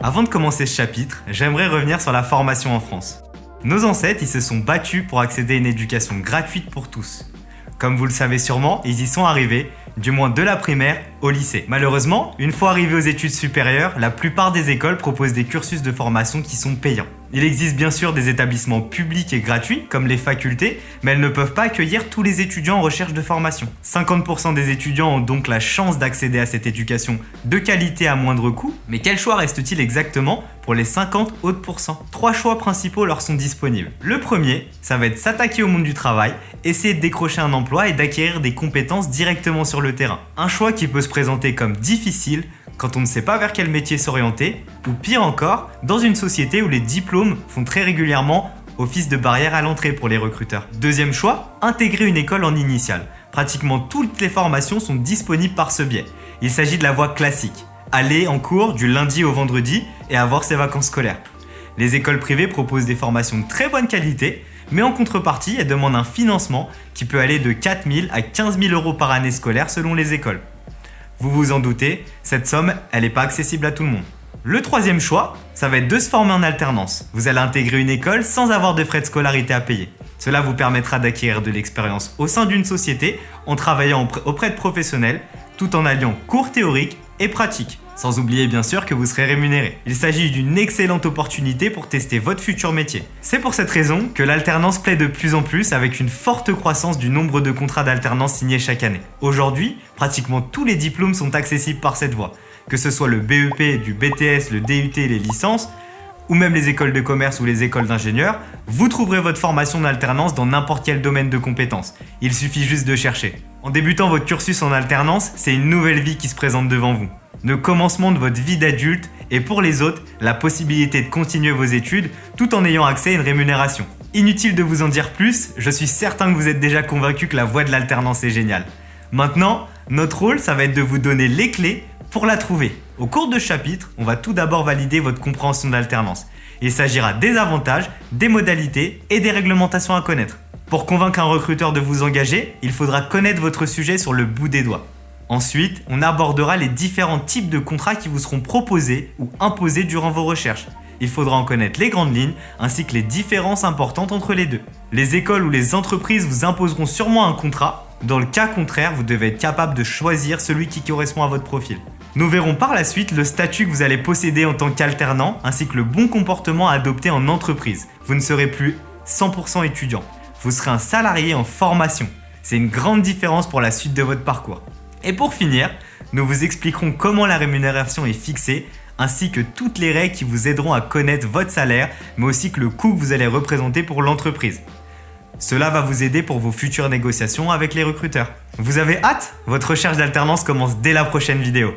Avant de commencer ce chapitre, j'aimerais revenir sur la formation en France. Nos ancêtres, ils se sont battus pour accéder à une éducation gratuite pour tous. Comme vous le savez sûrement, ils y sont arrivés, du moins de la primaire au lycée. Malheureusement, une fois arrivés aux études supérieures, la plupart des écoles proposent des cursus de formation qui sont payants. Il existe bien sûr des établissements publics et gratuits, comme les facultés, mais elles ne peuvent pas accueillir tous les étudiants en recherche de formation. 50% des étudiants ont donc la chance d'accéder à cette éducation de qualité à moindre coût, mais quel choix reste-t-il exactement pour les 50 autres pourcents? 3 choix principaux leur sont disponibles. Le premier, ça va être s'attaquer au monde du travail, essayer de décrocher un emploi et d'acquérir des compétences directement sur le terrain. Un choix qui peut se présenter comme difficile quand on ne sait pas vers quel métier s'orienter, ou pire encore, dans une société où les diplômes font très régulièrement office de barrière à l'entrée pour les recruteurs. Deuxième choix, intégrer une école en initiale. Pratiquement toutes les formations sont disponibles par ce biais. Il s'agit de la voie classique. Aller en cours du lundi au vendredi et avoir ses vacances scolaires. Les écoles privées proposent des formations de très bonne qualité, mais en contrepartie, elles demandent un financement qui peut aller de 4 000 à 15 000 euros par année scolaire selon les écoles. Vous vous en doutez, cette somme, elle n'est pas accessible à tout le monde. Le troisième choix, ça va être de se former en alternance. Vous allez intégrer une école sans avoir de frais de scolarité à payer. Cela vous permettra d'acquérir de l'expérience au sein d'une société en travaillant auprès de professionnels, tout en alliant cours théoriques et pratiques. Sans oublier bien sûr que vous serez rémunéré. Il s'agit d'une excellente opportunité pour tester votre futur métier. C'est pour cette raison que l'alternance plaît de plus en plus avec une forte croissance du nombre de contrats d'alternance signés chaque année. Aujourd'hui, pratiquement tous les diplômes sont accessibles par cette voie. Que ce soit le BEP, du BTS, le DUT, les licences, ou même les écoles de commerce ou les écoles d'ingénieurs, vous trouverez votre formation d'alternance dans n'importe quel domaine de compétences. Il suffit juste de chercher. En débutant votre cursus en alternance, c'est une nouvelle vie qui se présente devant vous. Le commencement de votre vie d'adulte et pour les autres, la possibilité de continuer vos études tout en ayant accès à une rémunération. Inutile de vous en dire plus, je suis certain que vous êtes déjà convaincu que la voie de l'alternance est géniale. Maintenant, notre rôle, ça va être de vous donner les clés pour la trouver. Au cours de ce chapitre, on va tout d'abord valider votre compréhension d'alternance. Il s'agira des avantages, des modalités et des réglementations à connaître. Pour convaincre un recruteur de vous engager, il faudra connaître votre sujet sur le bout des doigts. Ensuite, on abordera les différents types de contrats qui vous seront proposés ou imposés durant vos recherches. Il faudra en connaître les grandes lignes ainsi que les différences importantes entre les deux. Les écoles ou les entreprises vous imposeront sûrement un contrat. Dans le cas contraire, vous devez être capable de choisir celui qui correspond à votre profil. Nous verrons par la suite le statut que vous allez posséder en tant qu'alternant ainsi que le bon comportement à adopter en entreprise. Vous ne serez plus 100% étudiant. Vous serez un salarié en formation. C'est une grande différence pour la suite de votre parcours. Et pour finir, nous vous expliquerons comment la rémunération est fixée, ainsi que toutes les règles qui vous aideront à connaître votre salaire, mais aussi que le coût que vous allez représenter pour l'entreprise. Cela va vous aider pour vos futures négociations avec les recruteurs. Vous avez hâte? Votre recherche d'alternance commence dès la prochaine vidéo.